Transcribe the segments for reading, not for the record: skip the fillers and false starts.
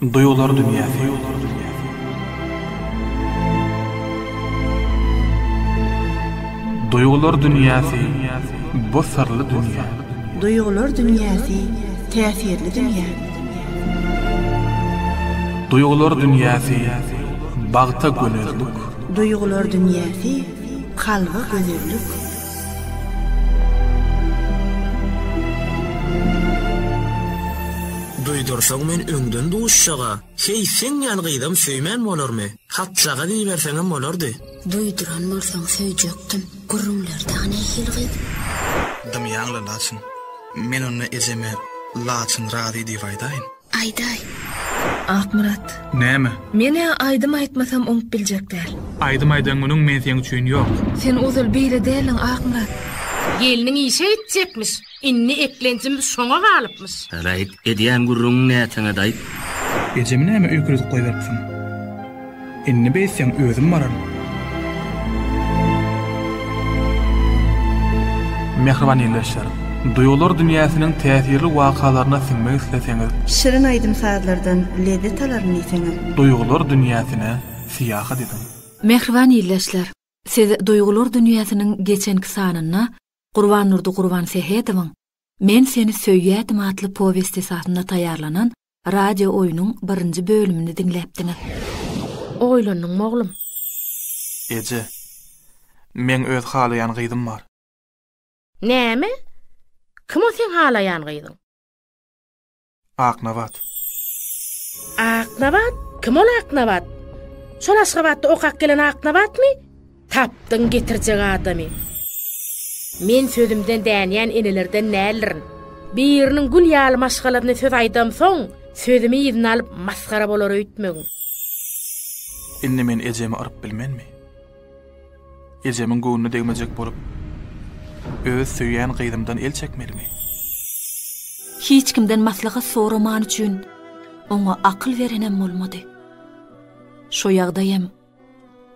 Duygular dünyası. Duygular dünyası bu sırlı dünya. Duygular dünyası tesirli dünya. Duygular dünyası bağta gönüllük. Duygular dünyası kalba gözürlük. Duydursaň men öňden duşşaga, "Hey, sen ýalgyydam söýmän bolarmy? Hatçaga diýberseňem bolardy." Duyduran bolsaň söýjekdim. Gurrunlardan ehilgyp. Dım ýangly laçyn. Men onu ejeme laçyn rady diýip aýdaýyn. Ayday. Akmurat, Näme? mene aydım aýtmasam oňup biljekler. Aýdym aýdanyň men seň üçin ýok. Sen uzul beýle däliň Akmurat. Gelinin işe etjekmiş. Inni eklençimiz şoňa galypmyş. Raýt edýän gurrun näçeňe daýyp. Ejemi näme öýkürüp goýberpsiň? Inni beýsem özüm barar. Mehriban ýerleşler. Duygular dünýäsiniň täsirli wakalaryna siňmek isleseňiz, Şirin aýdym saatlardan lezzet alaryny ýeseňiz. duygular dünýäsine siýaha edin. Mehriban ýerleşler. Siz duygular dünýäsiniň geçenki sanyna Gurban Nurdy Gurban Sehediň "Men seni söýýädim" atly powest esasynda taýýarlanan radio oýunyň 1-nji bölümini dinläpdiňiz. Oýlanyň oglum. Eje, men öz halayan gyýdym bar. Näme? Kim o sen halayan gyýdyň? Aknabat. Aknabat? Kim ol Aknabat? Şol Aşgabatda okak gelen Aknabatmy? Tapdyň getirjek adamy. Men sözümden dänýän enelerden nälirin? Biriniň gül ýaly maşgalaryny söz aýdym soň, sözümi ýygyny alyp maskara bolar öýtmegiň. Inni men ejemi aryp bilmenmi? Ejemin göwnüne degmejek bolup, öz söýýän gyýdymdan el çekmelimi? Hiç kimden maslahat soraman üçin oňa akyl berenem bolmady. Şo ýagdaýam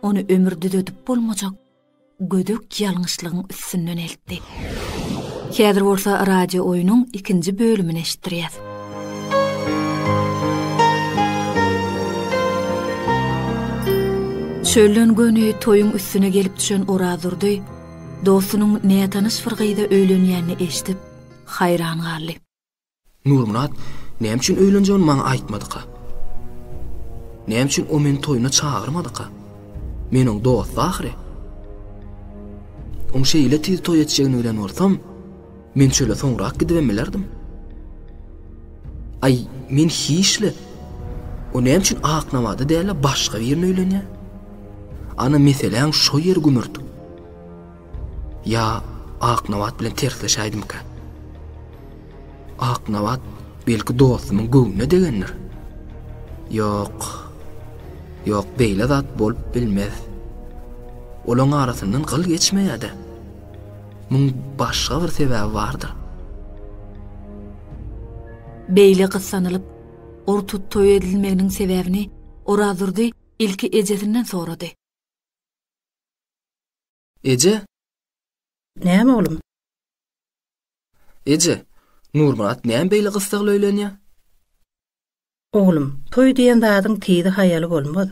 onu ömürde dödüp bolmajak gödük ýalňyşlygyň üstünden eltdi. Häzir bolsa radio oýunyň 2-nji bölümini eşitdirýäs. Çöllengöni toyuň üstüne gelip düşen Orazurdy dostunyň näme tanyş fyrgyda öýlenýänini eşitip hayran galdy. Nurmurat, näme üçin öýlenjegini maňa aýtmadyka? Näme üçin o meni toýuna çağırmadyka? Meniň dost ahry. Oň şeýle tiz toý etjegini bilen bolsam, men şöyle soňrak gidip emelerdim. Ay, men hiçle o näme üçin Aknawada däl, başga bir ýerine öýlenýär? Ana meseleň şo ýer gümürdi. Ya Aknawat bilen tersleşäýdimkä? Aknawat belki dostumyň göwnüne degendir. Ýok. Ýok, beýle zat bolup bilmez. Olaň arasyndan gyl geçmeýärdi. Muň başga bir sebäbi bardyr. Beýle gyssanylyp, ortut toý edilmeginiň sebäbini Orazurdy ilki ejesinden sorady. Eje, Näme oğlum? Eje, Nurmurat näme beýle gyssagyl öýlenýär? Oğlum, toy diýen zadyň tiýdi haýaly bolmaz.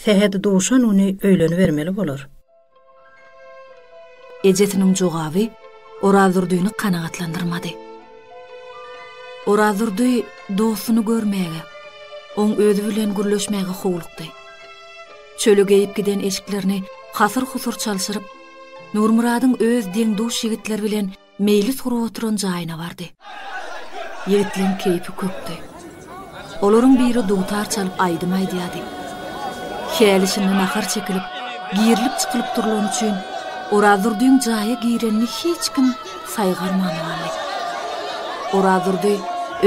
Sehedi duşan onu öýleni vermeli bolar. Ejesiniň jogaby Orazurdyny kanagatlandyrmady. Orazurdy dostuny görmäge, oň özü bilen gürleşmäge howlukdy. Çöle geyip giden eşiklerini hasır-husur çalşyryp, Nurmuradyň öz deňduş ýigitler bilen meýli surup oturan jaýyna bardy. Ýigitleň keýpi köpdi. Olaryň biri dutar çalyp aýdym aýdýady. Hälisiniň ahar çekilip, giýrilip çykylyp durulan üçin Orazurdyň jaýy giýrenini hiç kim saýgarmany. Orazurdy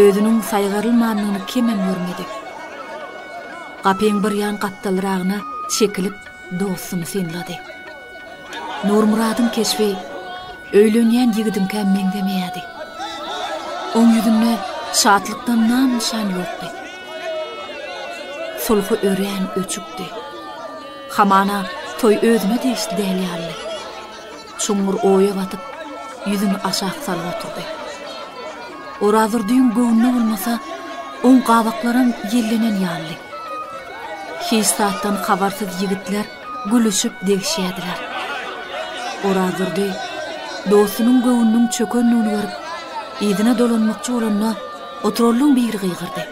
özüniň saýgarylmanyny kimem görmedi. Gapyň bir ýan gatdalyragyna çekilip dostuny senlady. Nurmuradyň keşfi öýlenýän ýigidin käm meňdemeýärdi. Oň ýüzünde şatlykdan nam-nişan ýokdy. Sulhy ören öçükdi. Hamana toy özüne deýişdi dälýärli. Çuňmur oýa batyp ýüzüni aşağı salyp oturdy. Orazurdyň göwnüne bolmasa on qabaqlarım yellenen ýanly. Histatdan habarsyz ýigitler gülüşüp degişýärdiler. Orazyrdy dostunyň göwüniň çökenligini görüp, ýedine dolanmakçy bolanyna oturullyň biri gygyrdy.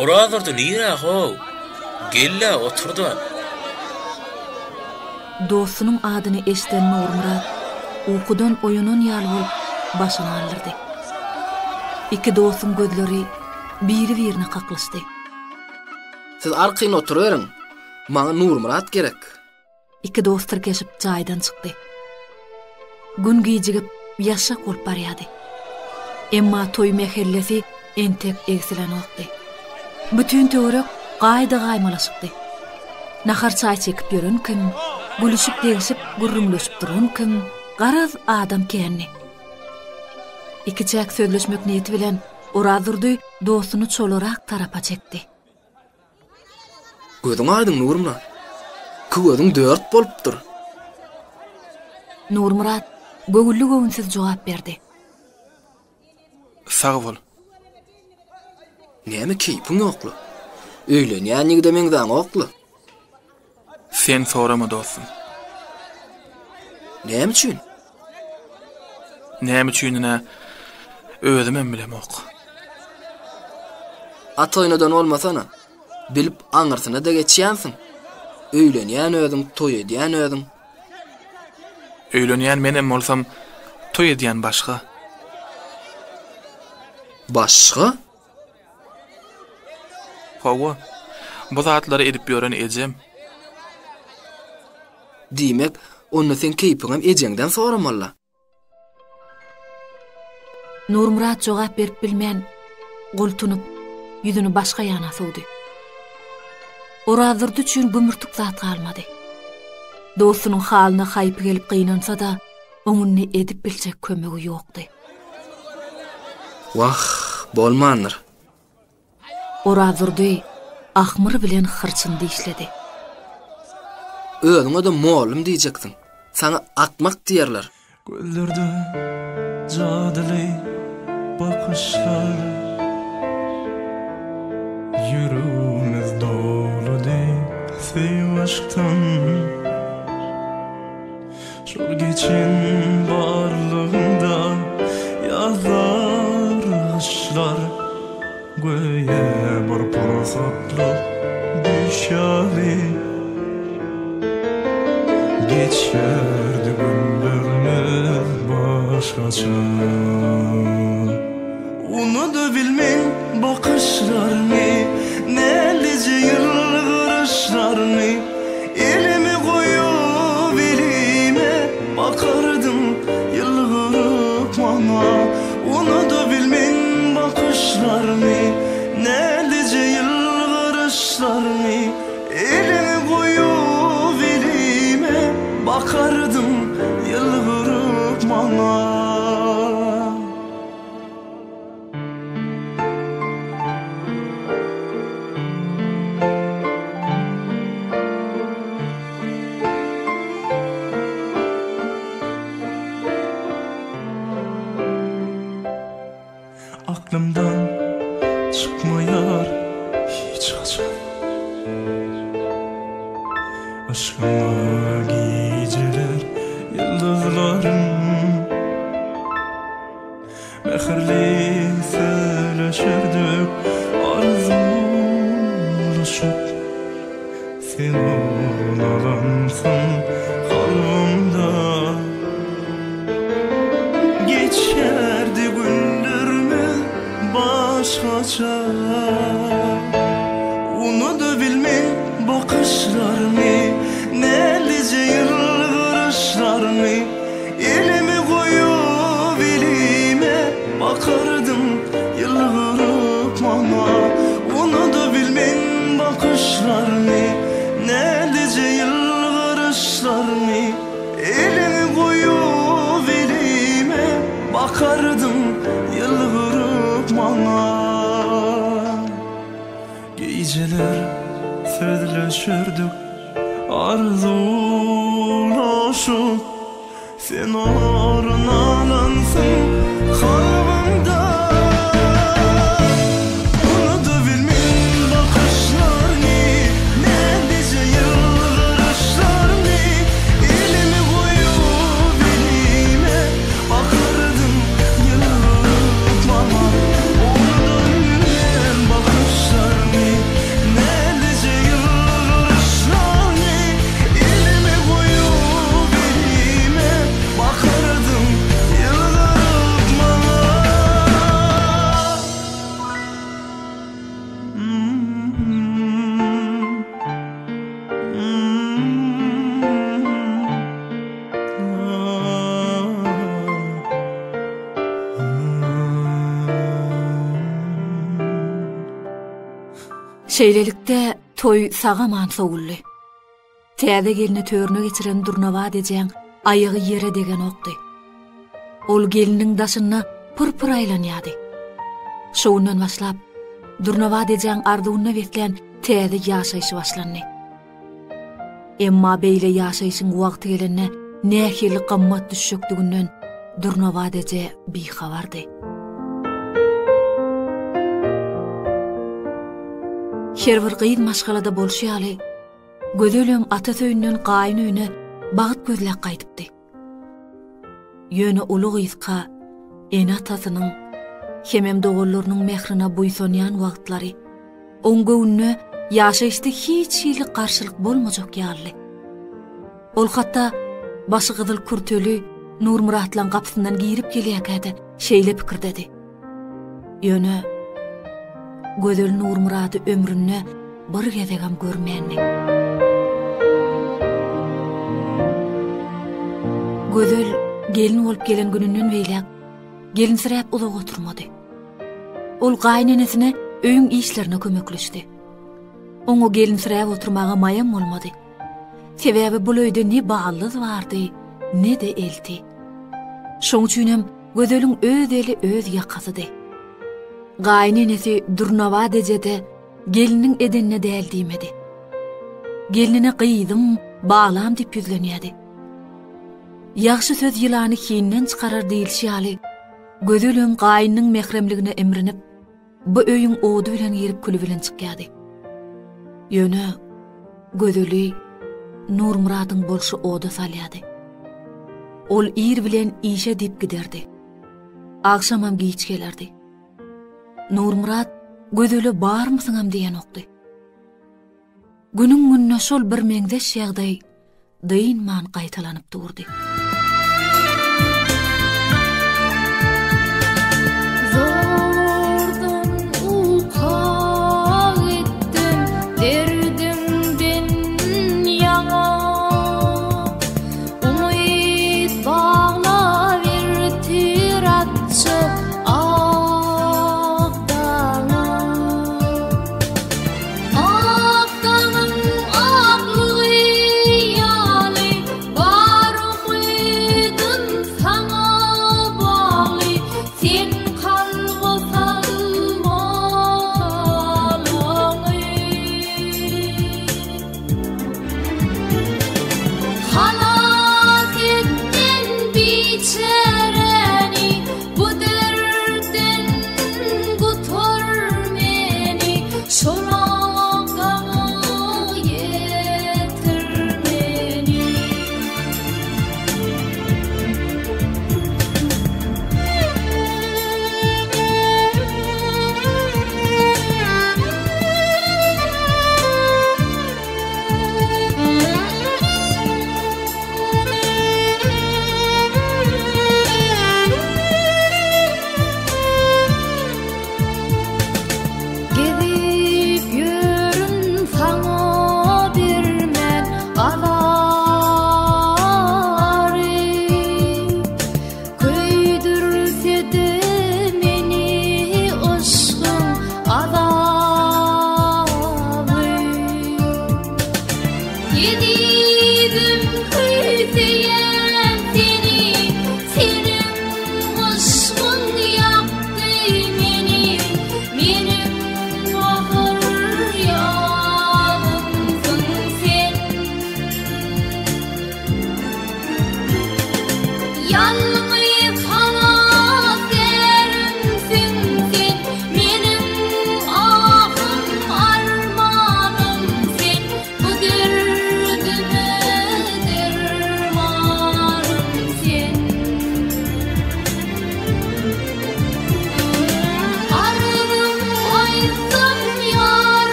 Orazyrdy niýe how? Gelle oturdy. Dostunyň adyny eşiten Nurmurat uykudan oýunan ýaly bolup başyny aldyrdy. İki dostun gözleri biri-birine kaklaşdy. Siz arkyny oturyň. Maňa Nurmurat gerek. İki dostlar geçip jaýdan çykdy. Gün gijigip ýaşak bolup barýady. Emma toý mehellesi entek egsilen okdy. Bütün törek gaýda gaýmalaşykdy. Nahar çay çekip ýören kim, gülüşip degişip gurrunlaşyp duran kim, garaz adam kenni. İki çak sözleşmek niyeti bilen Orazyrdy dostuny çolarak tarapa çekdi. Gözüň aýdyň Nurmurat. Gözüň dört bolupdyr. Nurmurat göwüllü göwünsiz jogap berdi. Sag bol. Näme keypiň okly? Öýlenýän ýigide meňden okly. Sen sorama dostum. Näme üçin? Näme üçinine özümem bilemok. Atoynadan olmasana. Bilip aňyrsyna da geçýänsiň. Öýlenýän özüň, toý edýän özüň. Öýlenýän menem bolsam, toý edýän başga. Başga? Hawa, bu zatlary edip ýören ejem. Diýmek, onu sen keypiňem ejeňden soramalla. Nurmurat jogap berip bilmän, gultunup ýüzüni başga ýana sowdy. Orazyrdy üçin gümürtük zat galmady. Dostunyň halyna haýyp gelip gynansa da, oňuny edip biljek kömegi ýokdy. Wah, bolmandyr. Orazyrdy ahmyry bilen hyrçyndy işledi. Özüňe de molum diýjeksiň. Sana akmak diýerler. Güldürdi jadyly bakışlar, yüreğimiz doludy sev aşktan. Şol geçen barlığında yazar ışlar, göğe bir pursatlı düşali. Geçerdi günlerimiz başkaça. Unudu bilmen bakışlarını, nelice yılgırışlarını. Elimi koyup elime bakardım yılgırıp bana. Unudu bilmen bakışlarını, nelice yılgırışlarını. Elimi koyup elime bakardım yılgırıp bana. Aklımdan çıkmayar hiç açan. Aşkıma geceler yıldızlarım, mehirli söyleşirdik arzulaşıp. Sen olalansın kalbimde, geçerdi günlerimiz başkaça. Unudu bilmen bakışlarını, nelice yılgırışlarını. Elimi koyup elime bakardım yılgırıp bana. Unudu bilmen bakışlarını, nelice yılgırışlarını. Elimi koyup elime bakardım yılgırıp bana. Geceler sözleşirdik arzulaşıp. Sen ornalansın kalbimde. Şeýlelikde toy sagaman sowully. Täze gelini törüne geçiren Durnawa dejeň aýagy ýere degen okdy. Ol geliniň daşyna pırpır aýlanýady. Şoňdan başlap Durnawa dejeň ardugyna wetlen täze ýaşaýşy başlandy. Emma beýle ýaşaýşyň wagty gelende nähili qammat düşükdigünden Durnawa deje bihabardy. Her bir gıyın maşgalada bolşýaly, gözelem ata söýünden gaýyn öýüne bagyt gözläp gaýdypdy. Ýöne uly gyzka, ene atasynyň, hemem dogurlarynyň mehrine buýsanýan wagtlary, oň göwnüne ýaşaýşdy hiç şeýle garşylyk bolmajak ýaly. Ol hatda başı gyzyl kurtöli Nurmuratlaň gapsyndan girip gelýärkäde şeýle pikirdedi. Ýöne gözel Nurmurady ömrüne bir gezegem görmendi. Gözel gelin bolup gelen gününden beýlek gelinsirap uzak oturmady. Ol gaýnenesine öýüň işlerine kömekleşdi. Oňa gelinsirap oturmaga maýam bolmady. Sebäbi bu öýde ne baglyz bardy, ne de elti. Şoň üçin hem gözeliň öz eli öz ýakasydy. Gaýnenesi Durnawa dejede geliniň edenine däl diýmedi. Gelinine gyýdym, baglam diýip ýüzlenýärdi. Ýaxşy söz ýylany hinden çykarar diýilşýäli. Gözelem gaýnynyň mehremligine emrinip, bu öýüň odu bilen girip külü bilen çykýardy. Ýöne gözeli Nurmuradyň bolşy oda salýardy. Ol ir bilen işe diýip giderdi. Akşamam giç gelerdi. Nurmurat gözeli barmysyňam diýen okdy. Günüň gününe şol bir meňzeş ýagdaý dynman gaýtalanyp durdy.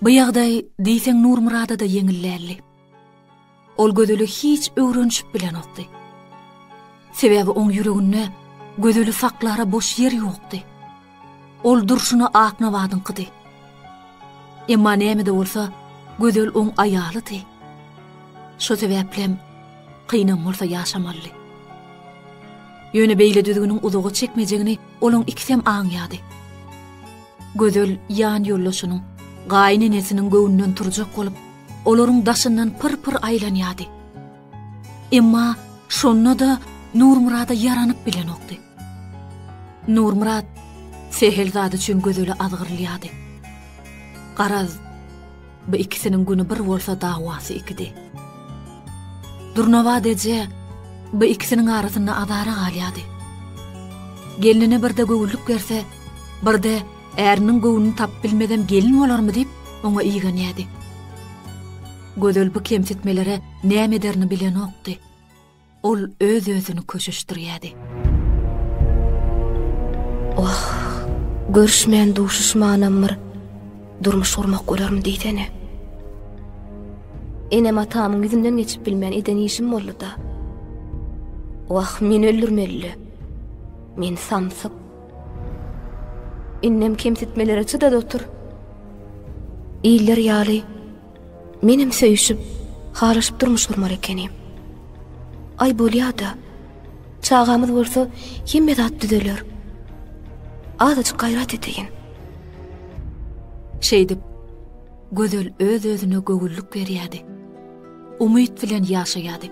Bu ýagdaý diýseň Nurmurada da ýeňillärli. Ol gödeli hiç öwrenşip bilen okdy. Sebebi oň ýüreginde gödeli saklara boş yer ýokdy. Ol durşuny aknawadyňkydy. Emma näme-de bolsa gödel oň aýalydy. Şo sebeplem kynam bolsa ýaşamally. Ýöne beýle düzgüniň uzagy çekmejegini olaň ikisem aňýady. Gödel ýan ýollaşynyň gaýny nesiniň göwnünden turjak bolup, olaryň daşyndan pır-pır aýlanýady. Emma şonda da Nurmurada yaranyp bilen okdy. Nurmurad Sehelzady üçin gödeli azgyrlýady. Garaz, bu ikisiniň güni bir bolsa dawasy ikidi. Durnawa deje bu ikisiniň arasynda adara galýady. Gelinine birde göwüllük berse, birde äriniň göwnüni tap bilmeden gelin bolarmy diýip oňa iýgenýädi. Gödel bu kemsitmelere näme ederini bilen okdy. Ol öz-özüni köşüşdirýädi. Oh, görüşmän duşuşmanamyr. Durmuş urmak bolarmy diýsene. Enem atamyň ýüzünden geçip bilmän eden işim boldy da. Wah, men öldürmeli. Men samsyp. Innem kemsitmelere çydady otur. Ýyller ýaly. Menim söýüşip, haraşyp durmuş urmar ekenim. Ay bolýada. Çağamyz bolsa hemme zat düzeler. Azajyk gaýrat eteýin. Şeýdip, gödel öz-özüne göwüllük berýärdi. Umyt bilen ýaşaýardy.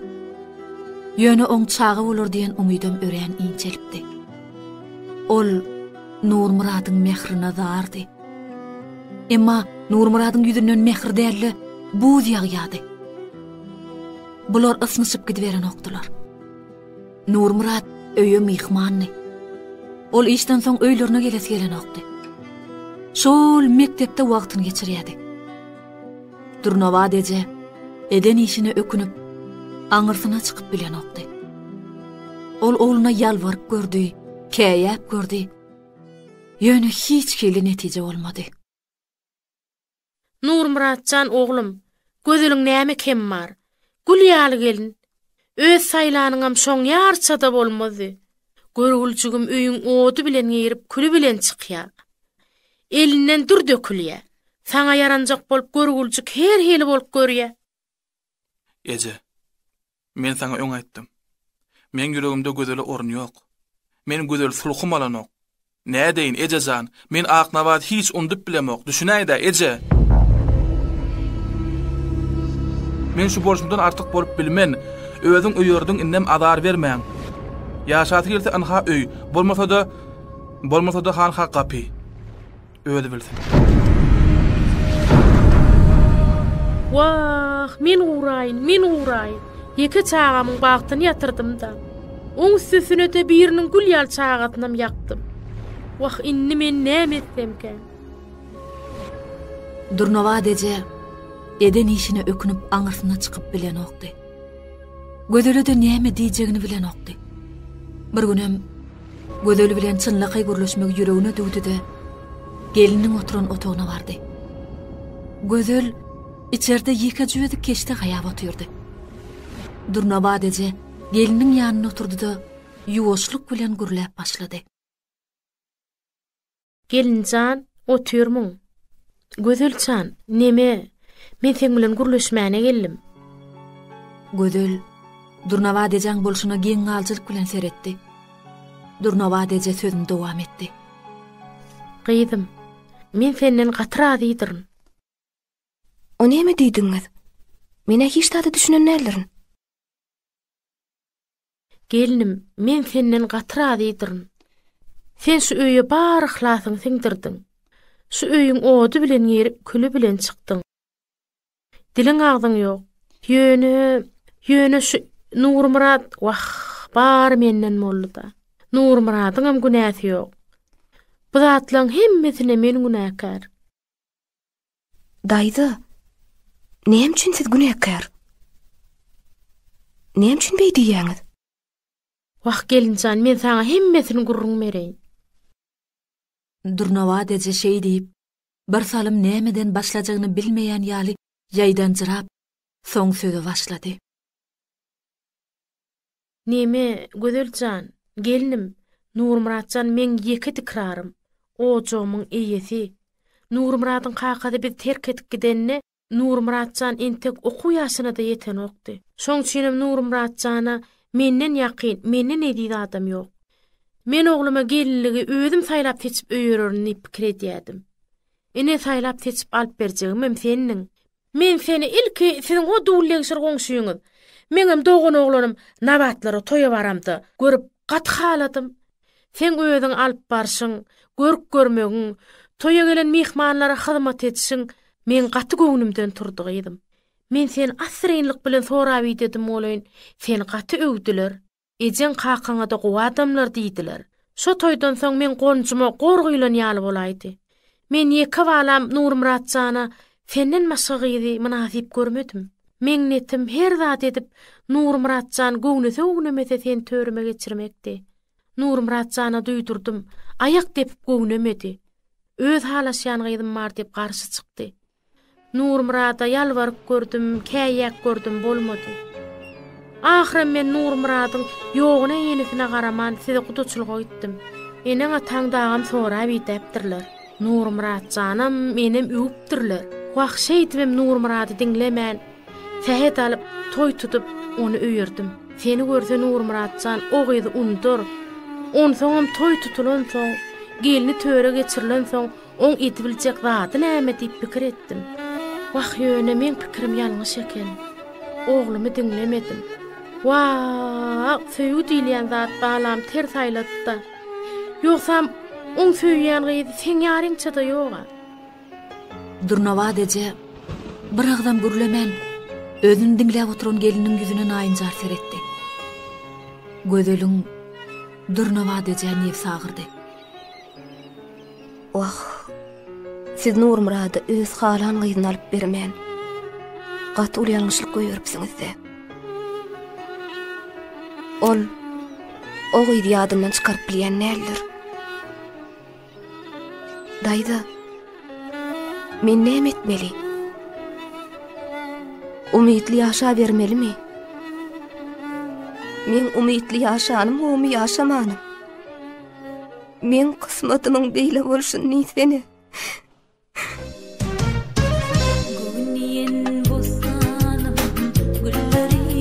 Ýöne oň çagy bolar diýen umydym örän inçelipdi. Ol Nurmuradyň mehrine zardy. Emma Nurmuradyň ýüzünden mehr däli buz ýagýardy. Bular ysnyşyp gidiberen okdylar. Nurmurad öýe mihmanny. Ol işden soň öýlerine gelesi gelen okdy. Şol mektepde wagtyny geçirýärdi. Durnawa deje eden işine ökünüp aňyrsyna çykyp bilen okdy. Ol oğluna ýalwaryp gördi, käýäp gördi. Ýöne hiç keli netije bolmady. Nurmuratjan oglum, gözüliň näme kem bar? Gülýaly gelin. Öz saýlanyňam şoň ýarça da bolmady. Görgülçügüm öýüň odu bilen ýerip külü bilen çykýar. Elinden dur dökülýär. Saňa yaranjak bolup görgülçük her heli bolup görýär. Ece, men saňa öň aýtdym. Men ýüregimde gözele orun ýok. Men gözeli sulhum alanok. Nädeýin Ejejan, men aknawat hiç undup bilemok. Düşünäýde Eje. Men şu borçumdan artyk bolup bilmen, özüň öýerdiň innem azar bermäň. Ýaşaty gelse anha öý, bolmasa da han hak gapy. Öýde bilsin. Wah, men uraýyn. Ýeke çağamyň bagtyny ýatyrdym da. Oň üstüne de biriniň gülýal çağatynam ýaktym. Wah, inni men näme etsemkä? Durnawa deje eden işine ökünüp aňyrsyna çykyp bilen okdy. Gödeli de näme diýjegini bilen okdy. Bir günem gödeli bilen çynlaky gürleşmek ýüregine dugdy da geliniň oturan otagyna bardy. Gödel içerde ýeke jüwedi keşte gaýap otyrdy. Durnawa deje geliniň ýanyna oturdy da ýuwaşlyk bilen gürläp başlady. Gelinjan, otyrmyň. Gözelçan, neme? Men seň bilen gürleşmäne geldim. Gözel Durnawa dejaň bolşuna giň galçylyk bilen seretdi. Durnawa deje sözüni dowam etdi. Gyýdym, men senden gatyra diýdirin. O näme diýdiňiz? Mene hiç taýda düşünen nälerin? Gelinim, men senden gatyra diýdirin. Sen şu öýe bar ihlasyň siňdirdiň. Şu öýüň odu bilen ýerip külü bilen çykdyň. Diliň agdyň ýok. Ýöne şu Nurmurad, wah, bar menden molda. Nurmuradyňam günäsi ýok. Bu zatlaryň hemmesine men günäkär. Daýdy. Näme üçin siz günäkär? Näme üçin beý diýýäňiz? Wah, gelinjan, men saňa hemmesini gurrun bereýin. Durnawa deje şey diýip bir salym nämeden başlajagyny bilmeýän ýaly ýaýdan jyrap, soň söze başlady. Neme gözelcan, gelinim, Nurmuratjan men ýeki tikrarım. Ojomyň eýesi. Nurmuratdyň kakady biz terk edip gidenine Nurmuratjan entek oku ýaşyna da ýeten okdy. Şoň üçin Nurmuratjana menden ýakyn, menden edýän adam ýok. Men ogluma gelinligi özüm saýlap seçip öýürerini pikir edýädim. Ene saýlap seçip alyp berjegim seniň. Men seni ilki siziň o dulleňşir goňşuýuňyz. Meňem dogan oglanym nabatlara toýa baramdy. Görüp gathaladym. Sen özüň alyp barşyň, görüp görmegiň, toýa gelen mihmanlara hyzmat etişiň men gaty göwnümden turdygydim. Men sen asyrynlyk bilen sorap ýedim bolýan, seni gaty öwdüler. Ejen kakaňa da gowy adamlar diýdiler. Şo toýdan soň men gonjuma gorguýla ýaly bolaýdy. Men ýeke balam Nurmuratjana senden başgaýdy münasip görmedim. Men netim her zat edip Nurmuratjan göwnüse öňümese sen törüme geçirmekdi. Nurmuratjana duýdurdum, ayak depip göwnemedi. Öz halaşýangyzym bar dep garşy çykdy. Nurmurata ýalbaryp gördüm, käýýek gördüm, bolmady. Ahire men Nurmuratyň ýogyna ýenisine garaman size gutuçylyk etdim. Eneň ataň dagam sorap ýetipdirler. Nurmuratjanam menem öwüpdirler. Wagşy etmem Nurmuraty diňlemän. Sehet alyp toy tutup onu öýürdim. Seni görse Nurmuratjan o gyzy undur. On soňam toy tutulan soň, gelini töre geçirilen soň, on etibiljek zaty näme diýip pikir etdim. Wah ýöne men pikirim ýalňyş eken. Oglumy diňlemedim. Wah, söýü diýilýän zat balam ters aýlatdy. Ýoksam, on söýýän gyzy sen ýaryňça da ýoga. Durnawa deje, bir agdam gürlemen, özüni diňläp oturan geliniň ýüzüne naýynjar seretdi. Gözeliň Durnawa deje nef sagyrdy. Wah, siz Nurmurady öz halan gyzyny alyp bermän. Gaty ýalňyşlyk göýüripsiňizde. Ol, o gyzy ýadymdan çykaryp bilýän nädir? Daýda, men näme etmeli? Umytly ýaşa bermelimi? Men umytly ýaşanymy, umy ýaşamanym. Men kısmatynyň beýle bolşyny niýseni. Gözlerin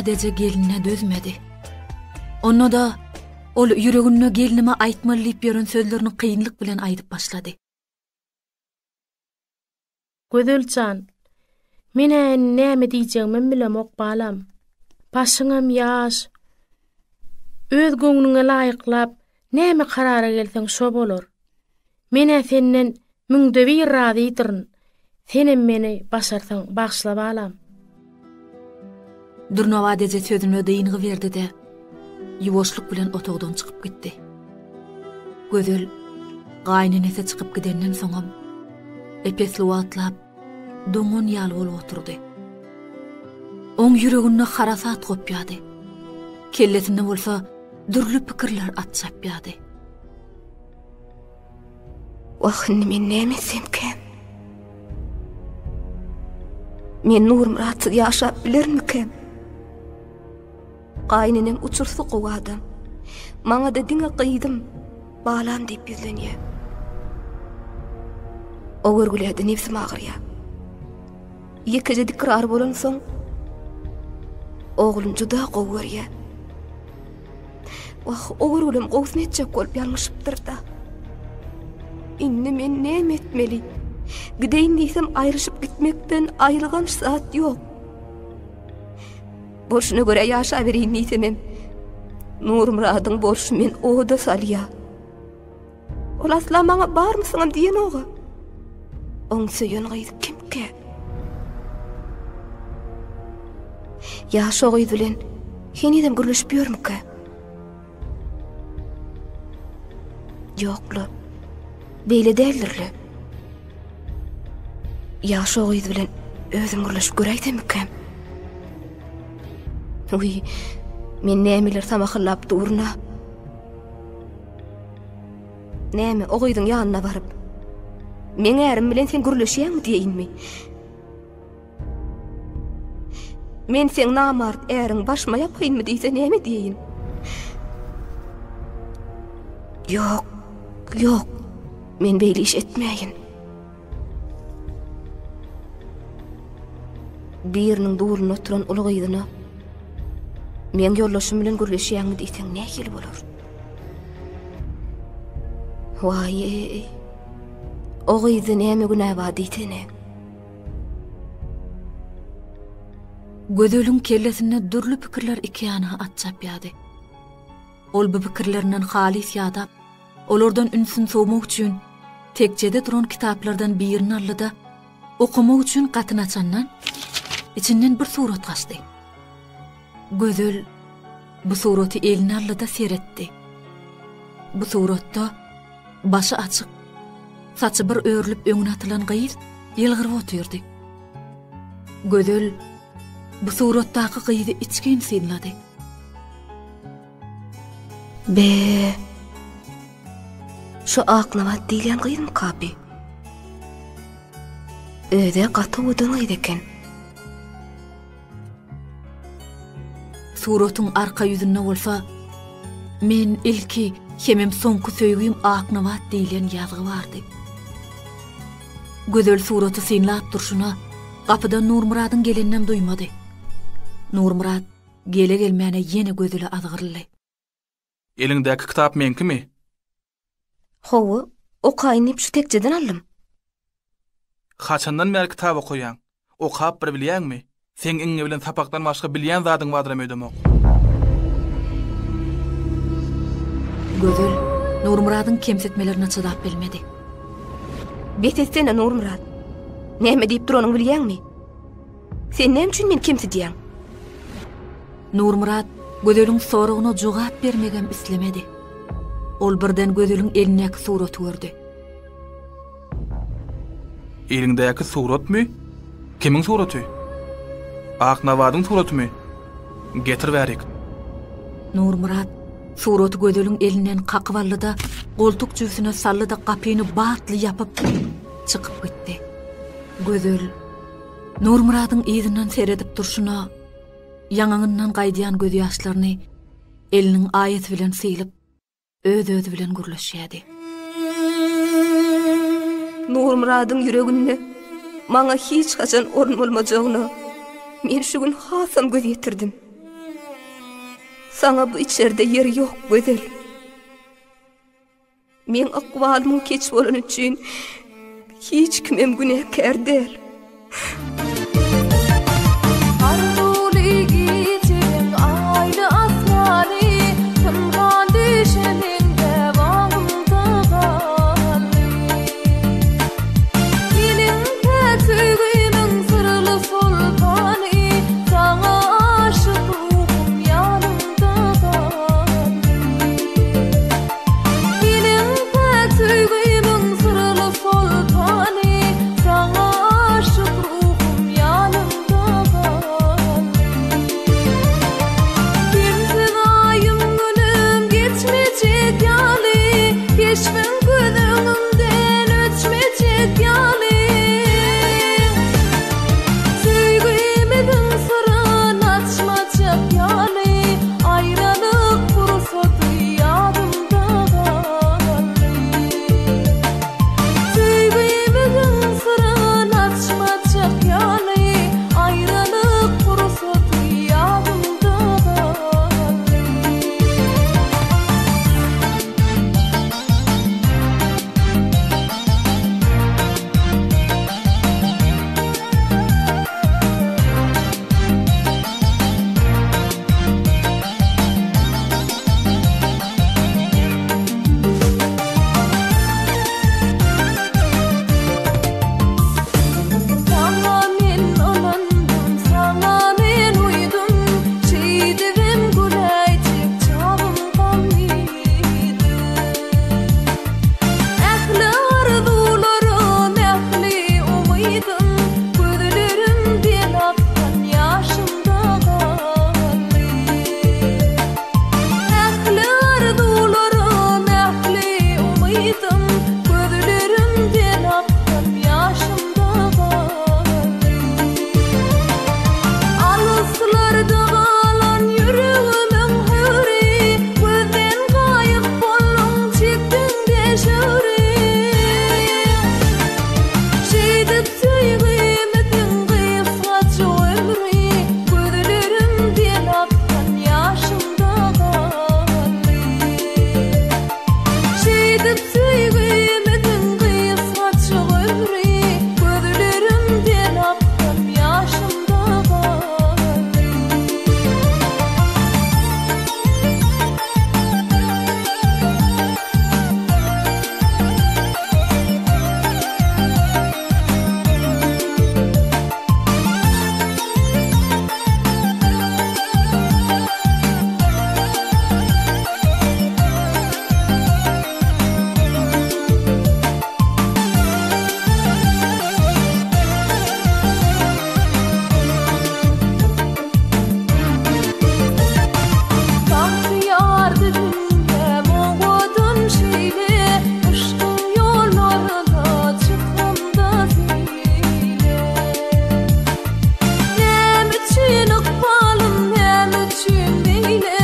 sadece gelinine dözmedi. Onu da ol yüregine gelinime aytmalyp ýören sözlerini kıyınlyk bilen aydyp başlady. Gözelcan, mene näme diýjegimi bilemok balam. Başyňam ýaş. Öz göňnüňe laýyklap näme karara gelseň şo bolar. Mene senden müňde bir razydyr. Senem meni başarsaň bagşlap alam. Durnawa deze sözüne deýingi berdi de ýuwaşlyk bilen otogdan çykyp gitdi. Gözel gaýnynese çykyp gidenden soňam epesli watlap doňun ýaly bolup oturdy. Oň ýüregine harasat gopýady. Kellesinde bolsa dürlü pikirler atçapýady. Wagtny men näme etsemken? Men Nurmuraty ýaşap bilermiken? Gaýnynem uçursu gowadym. Maňa da diňe gyýdym. Balam diýip ýüzlenýär. O görgülerde nefsim agyrýar. Ýekije dikrar bolan soň oglum juda gowurýar. O görgülem gowsyn etjek bolup ýalňyşypdyr da. Indi men näme etmeli? Gideýin diýsem aýryşyp gitmekden aýrylgan saat ýok. Borşuna göre ýaşa berýin diýsem Nurmuradyň borşy men oda salýar. Ol asla maňa barmysyňam diýen oga. Oň söýen gyýdyp kimke? Ýaşa gyýdy bilen henidem gürleşipýärmike? Ýokla. Beýle däldirli. Ýaşa gyýdy bilen özüm gürleşip göreýdimike? Uy, men nämeler tamakyllap durna. Näme o gyýdyň ýanyna baryp, men ärim bilen sen gürleşýärmi diýinmi? Men sen namart äriň başma ýapýynmy diýse näme diýin? Ýok, ýok, men beýle iş etmeýin. Biriniň durulyna oturan uly gyýdyna men ýollaşym bilen gürleşýärmi diýseň nähili bolar? Why? O gyýdy näme günäba diýtene? Gözelüň kellesine dürlü pikirler iki ýana atçapýady. Ol bu pikirlerinden halis ýadap, olardan ünsün soğumak üçin tekjede duran kitaplardan birini aldy da okumak üçin gatyny açandan içinden bir surat gaçdy. Gözel bu suraty eline aldy da seretdi. Bu suratda başı açık, saçı bir örülüp öňüne atylan gyýyz ýylgyryp oturdy. Gözel bu suratdaky gyýyzy içken synlady. Şu aklama diýlen gyýdym kapi. Öde gaty udan eken. Suratyň arka ýüzünde bolsa, men ilki hemem soňky söýgüm aknabat diýlen ýazgy bardy. Gözel suraty synlap durşuna gapydan Nurmuradyň gelenden duýmady. Nurmurad gele gelmäne ýene gözüle azgyrly. Eliňdäki kitap menkimi? Howa, okaýnyp şu tekjeden aldym. Haçandan bäri kitap okuyan, okap bir bilýärmi? Sen iňe bilen tapakdan başga bilýän zadyň bardyr ödemok. Gözel Nurmuradyň kemsetmelerine çydap bilmedi. Betetsene Nurmurad. Näme diýip duranyň bilýärmi? Sen näme üçin meni kemsedýäň? Nurmurad Gözelüň soragyna jogap bermegem islemedi. Ol birden Gözelüň elindäki suraty gördü. Eliňdäki suratmy? Kimiň suraty? Aknabadyň suratymy? Getir berik. Nurmurad suraty Gözelüň elinden kakyp aldy da goltuk jüýsüne saldy da gapyny batly ýapyp çykyp gitdi. Gözel Nurmuradyň ýyzynyň seredip durşuna ýaňaňyndan gaýdýan göz ýaşlaryny eliniň aýaty bilen sylyp öz bilen gürleşýärdi. Nurmuradyň ýüreginde maňa hiç haçan orun bolmajagyny men şu gün hasam göz ýetirdim. Sana bu içerde yeri yok gözel. Men akvalımın keç bolan üçün hiç kimem günahkar değil. Arduli gecenin aylı asmani tımgan düşenin devamında kalli. Benim petüğümün sırlı sultani sana aşık ruhum yanımda kalli. Benim petüğümün sırlı sultani sana aşık ruhum yanımda kalli. Kimsin ayım günüm geçmeyecek yali, geçmin gözümden ötmeyecek yali. Sevgimizin sırrını açmayacak yali, ayrılık fırsatı yadımda kalli. Sevgimizin sırrını açmayacak yali, ayrılık fırsatı yadımda kalli. Sana men alandım, sana men uydum, şehidim gülaycik çağımdan miydi? Ehli arzularım, ehli umuydım, gözlerimden akkan yaşımda kalli. Ehli arzularım, ehli umuydım, gözlerimden akkan yaşımda kalli. Arıslarda kalan yüreğimin hüri, gözden kayıp bollum çektin de şüri. Şehdip sevgimizin kıysaçı ömrü, gözlerimden akkan yaşımda kalli. Şehdip sevgimizin kıysaçı ömrü, gözlerimden akkan yaşımda kalli. Bahtiyar dünya moğudun şeyle, aşkın yollarına çıktım da zile. Nem için ıkbalım, nem için beyle,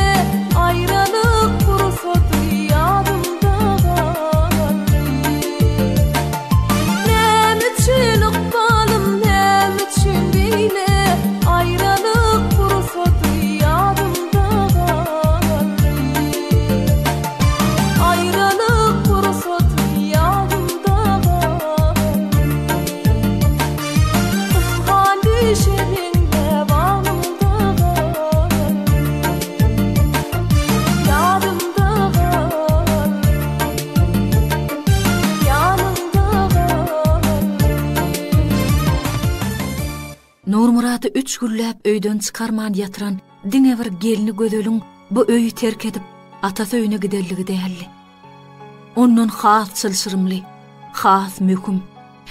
ayrılık fırsatı yadımda kalli. Nem için ıkbalım, nem için beyle, ayrılık fırsatı yadımda kalli. Ayrılık fırsatı yadımda kalli. Kızgan düşenin devamında kalli. Yadımda kalli. Yanımda kalli. Nurmuradı 3 güllep öýden çıkarman yatıran diňe bir gelini gödölüň bu öýü terk edip atasy öýüne giderligi däldi. Ondan has çylşyrymly, has möküm,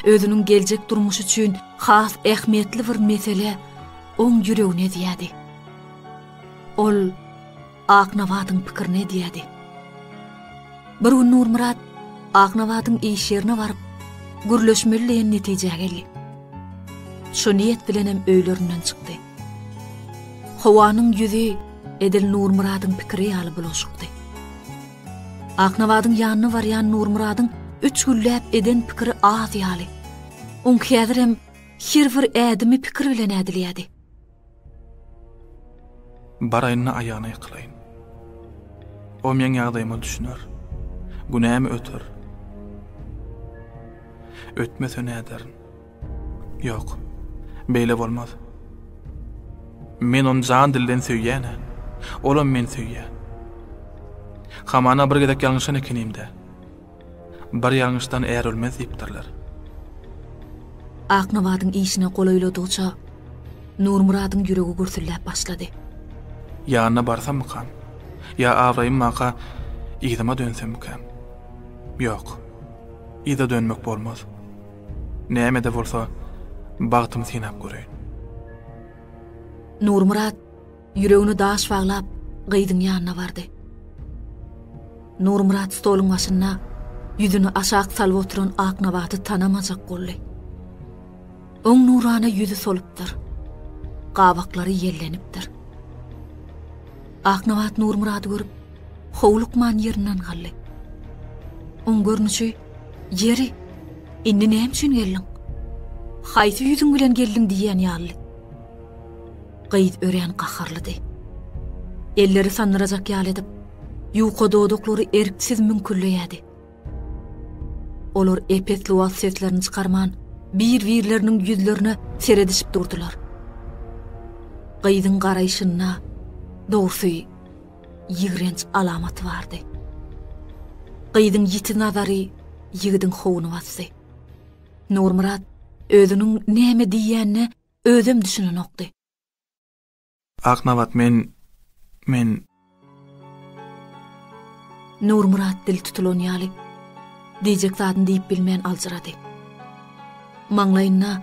özünün geljek durmuşy üçin has ähmiýetli bir mesele oň ýüregine diýdi. Ol Aknawadyň pikirine diýdi. Bir gün Nurmurat Aknawadyň iş ýerine baryp gürleşmeli netije geldi. Şu niyet bilenem öýlerinden çykdy. Howanyň ýüzi Edil Nurmuradyň pikiri aly bulaşykdy. Aknawadyň ýanyna barýan Nurmuradyň 3 güllep eden pikiri az ýaly. On häzirem her bir ädimi pikir bilen ädilýärdi. Baraýyny aýagyna ýykylaýyn. O men ýagdaýymy düşünür. Günämi ötür? Ötmese näderin? Ýok. Beýle bolmaz. Men onu jan dilden söýýäne. Olam men söýýär. Hamana bir gedek ýalňyşan ekenimde. Bir ýalňyşdan äär ölmez diýipdirler. Aknawadyň işine golaýladygyça Nurmuradyň ýüregi gürsilläp başlady. Ýanyna barsam mykam? Ya awraýym maka ýygyma dönsem mykam? Ýok. Ýyda dönmek bolmaz. Näme-de bolsa bagtym synap göreýin. Nurmurad ýüregini daş baglap gyýdyň ýanyna bardy. Nurmurad stoluň başyna ýüzüni aşağı salyp oturan Aknawaty tanamajak boldy. Oň nurana ýüzi solupdyr. Gabaklary ýellenipdir. Aknawat Nurmurady görüp howlukman ýerinden galdy. On görnüşi ýeri indi näme üçin geldiň? Haýsy ýüzüň bilen geldiň diýen ýaly. Gyýd ören gaharlydy. Elleri sanyrajak ýaly edip, ýuka dodoklary erksiz mümkünleýädi. Olar epetli wagt seslerini çykarman, bir-birleriniň ýüzlerine seredişip durdular. Gyýdyň garaýşyna doğrusu ýigrenç alamaty bardy. Gyýdyň ýiti nazary ýigdiň howuny bassy. Nurmurad özüniň näme diýänini özüm düşünen okdy. Aknawat men Nurmurad dil tutulan ýaly diýjek zadyny diýip bilmän aljyrady. Maňlaýyna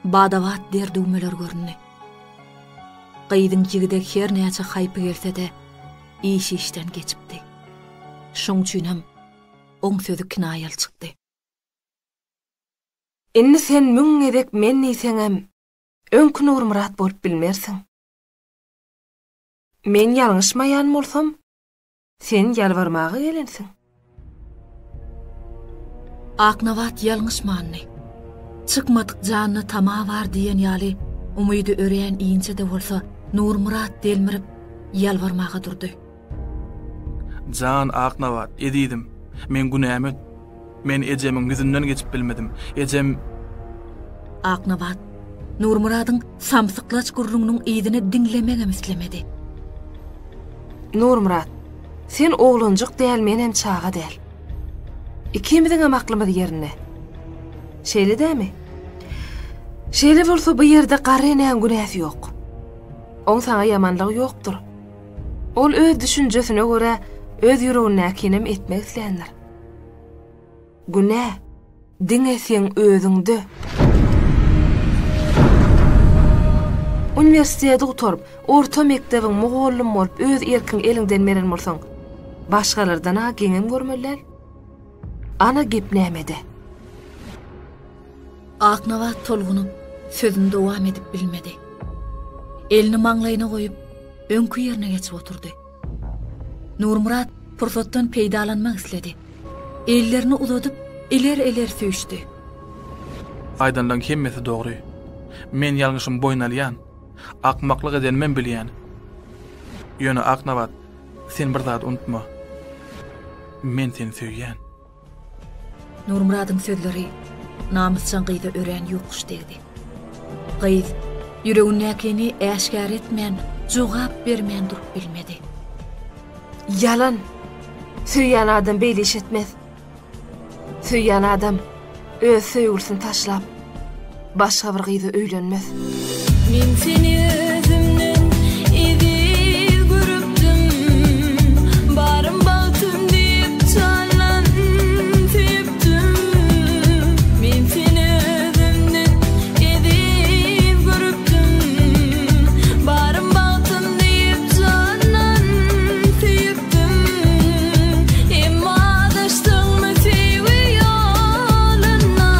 badawat derdümeler görünni. Gyýdyň ýigidek her näçe haýpy gelse-de iş işden geçipdi. Şoň üçin hem oň sözi kinaýal çykdy. Inni sen müň edek men niseňem öňkü Nurmurad bolup bilmersiň. Men ýalňyşmaýan bolsam, sen ýalbarmagy gelensiň. Aknawat ýalňyşmandy. Çykmadyk janyny tama bar diýen ýaly umydy öreýän iňçe de bolsa Nurmurad delmirip ýalbarmaga durdy. Jan Aknawat edidim. Men günäme men ejemiň ýüzünden geçip bilmedim. Ejem Aknawat Nurmuradyň samsyklaç gurrungyň ýydyny diňlemege mislemedi. Nurmurad, sen oglanjyk däl, men hem çaga däl. Ikimiziň hem aklymyz ýerine. Şeýle dämi? Şeýle bolsa bu ýerde garrynän günäsi ýok. Oň saňa ýamanlyk ýokdur. Ol öz düşünjesine görä öz ýüregine etmek isleýänler. Günä diňe sen özüňde. Universitede oturup, orta mektebiň mugallim bolup öz erkin elinden meren bolsaň, başgalardan geňem görmeler. Ana gep nämede? Aknawat tolgunup sözüni dowam edip bilmedi. Elini maňlaýyna goýup öňkü ýerine geçip oturdy. Nurmurad pursatdan peýdalanmak isledi. Ellerini uzadyp eler söýüşdi. Aýdandan hemmesi dogry. Men ýalňyşym boýnalýan, akmaklyk eden men bilýän. Ýöne Aknawat, sen bir zat unutma. Men seni söýýän. Nurmuradyň sözleri namysçan gyýda ören ýokuş degdi. Gyýd ýüregindäkini äşkär etmän, jogap bermän durup bilmedi. Yalan. Söýýän adam beýle iş etmez. Söýýän adam öz söýgüsini taşlap başga bir gyýda öýlenmez. Men seni özümden edip görüpdüm. Barım baltım diýip çalan tüýüpdüm. Men seni özümden edip görüpdüm. Barım baltım diýip çalan tüýüpdüm. Emma adaşdyňmy sevgi ýolyna,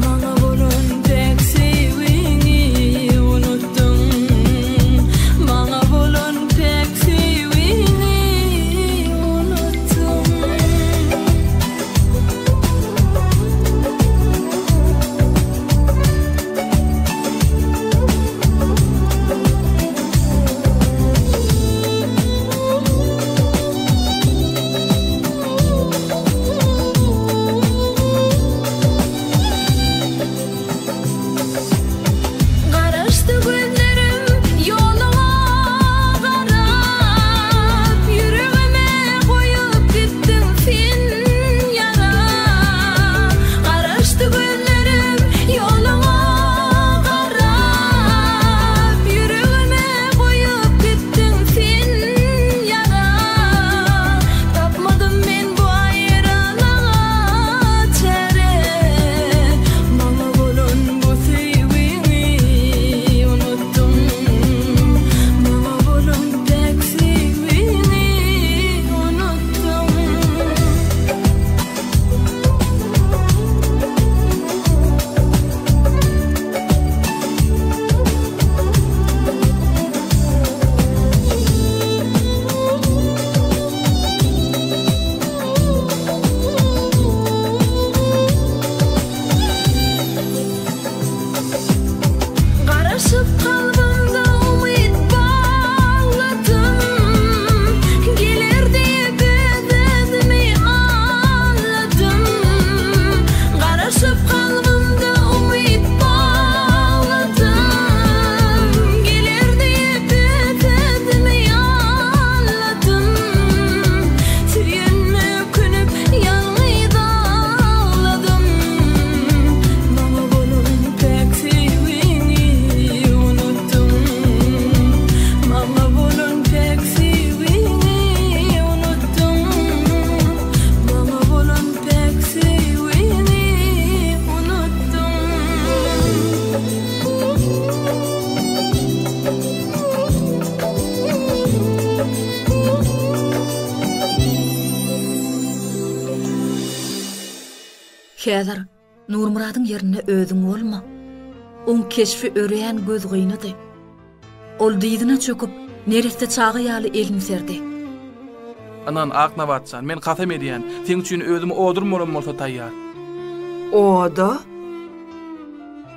maňa bolan tek sevgiňi unutdum. Käzir Nurmuradyň ýerine özüň bolma. On keşfi öreýän göz gynydy. Ol diýdine çöküp nerede çağı ýaly elmiserdi. Anan Aknabatsan, men kasam edýän, seň üçin özümi odurmalam bolsa taýýar. Oda?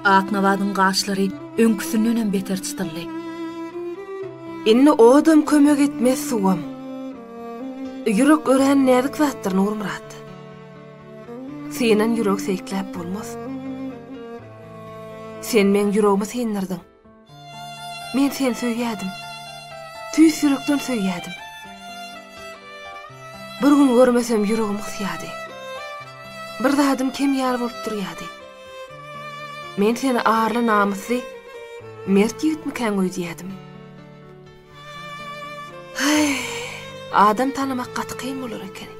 Aknabadyň gaşlary öňküsünden beter tutuldy. Inne odam kömek etmez suwam. Ýürek ören nädik zatdyr Nurmurat. Senen ýürek seýkläp bolmaz. Sen men ýüregimi sendirdiň. Men seni söýýädim. Tüýs ýürekden söýýädim. Bir gün görmesem ýüregim gysýady. Bir zadım kem ýar bolup durýady. Men seni arly namusly, mert ýigitmiken öýdýädim. Adam tanımak gaty kyn bolar eken.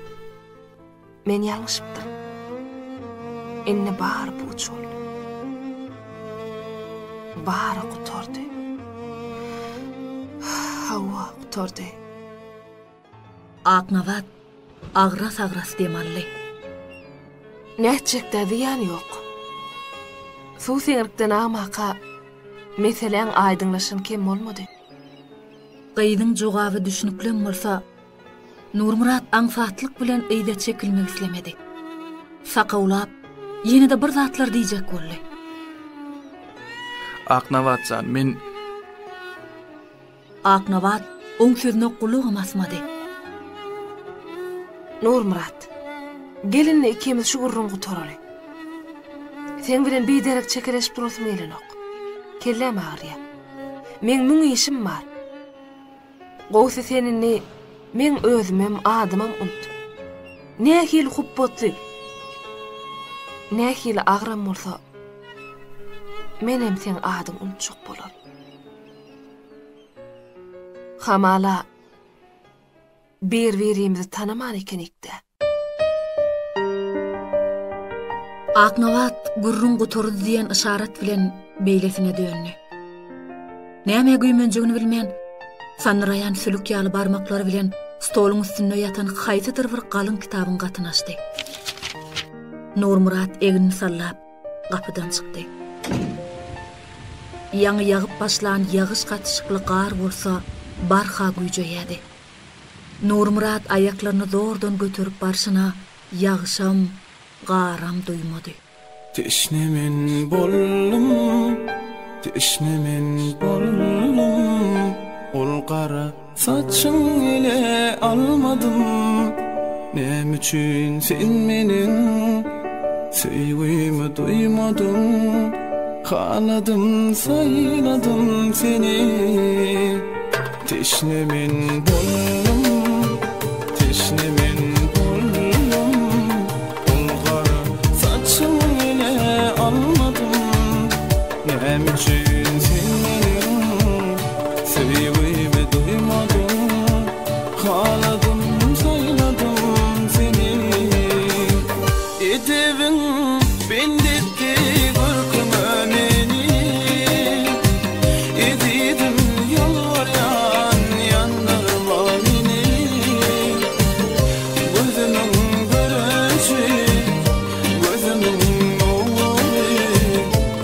Men ýalňyşypdym. Inne bar bu çol. Bar gutordy. Hawa gutordy. Aknabat agras demally. Näçekde diýan ýok. Suw seňirkden amaka meselen aýdyňlaşan kim bolmady. Gyýdyň jogaby düşünüklen bolsa, Nurmurat aňsatlyk bilen eýde çekilmek islemedi. Sakawlap, ýene-de bir zatlar diýjek boldy. Aknabatsan, men... Aknabat oň sözüne gulak asmady. Nurmurat, gelinle ikimiz şu gurrun gutaraly. Sen bilen bir derek çekeleşip durasym gelenok. Kellem agyrýar. Men müň işim bar. Goýsa seninni men özümem adamam unt. Nähil hubbotly, nähil agram bolsa, menem sen adam untjak bolar. Hamala bir-birimizi tanaman ekenikde. Aknabat gurrun guturdy diýen işaret bilen beýlesine döndü. Näme güýmenjigini bilmän, sanrayan sülük ýaly barmaklary bilen stoluň üstünde ýatan haýsydyr bir galyň kitabyň gatyny açdy. Nurmurat egini sallap gapydan çykdy. Ýaňy ýagyp başlan ýagyş gatşykly gar bolsa barha güýjeýädi. Nurmurat aýaklaryny zordan götürüp barşyna ýagyşam, garam duýmady. Teşnemen bollum, teşnemen bollum. Ol qara saçın ile almadım. Nem üçün sen menin söýgümi duymadın. Haladım, sayladım seni. Teşnemen bollum, teşnemen bollum. Ol qara saçın ile almadım. Nem üçün sen menin söýgümi duymadın. Haladım, sayladım seni. Edebin bendetdi görküme meni. Edidim yalvaryan yandırma meni. Gözümün görüşü, gözümün nuru.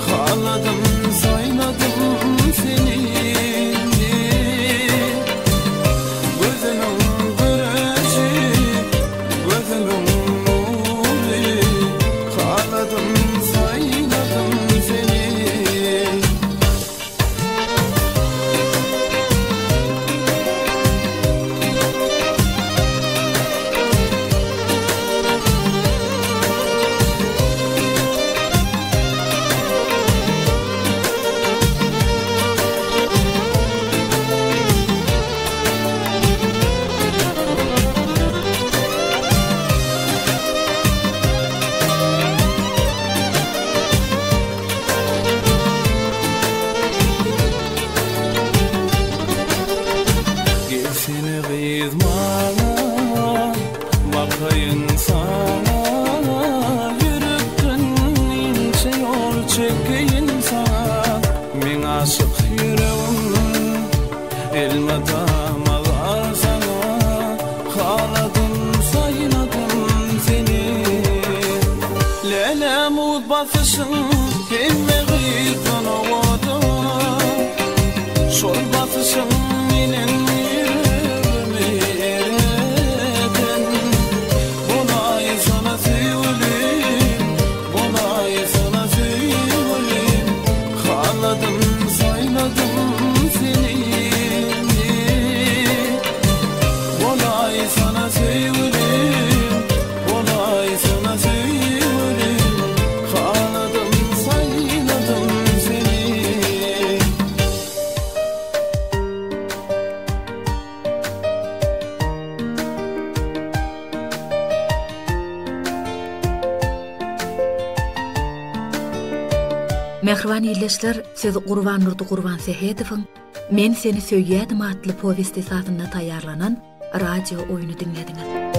Haladım, sayladım seni. Gözümün görüşü, gözümün nuru. Haladım, sayladım batışın emme gıydan ovada Şol batışın menen yüreğimi ereden Bolay sana sevgilim Bolay sana sevgilim Haladım sayladım seni Bolay sana sevgilim Bolay sana sevgilim Haladım sayladım seni Mehriban illeşler, siz Gurban Nurdu Gurban Sehedov'un Men seni söýýädim atly powesti satynda taýýarlanan radio oyunu dinlediniz.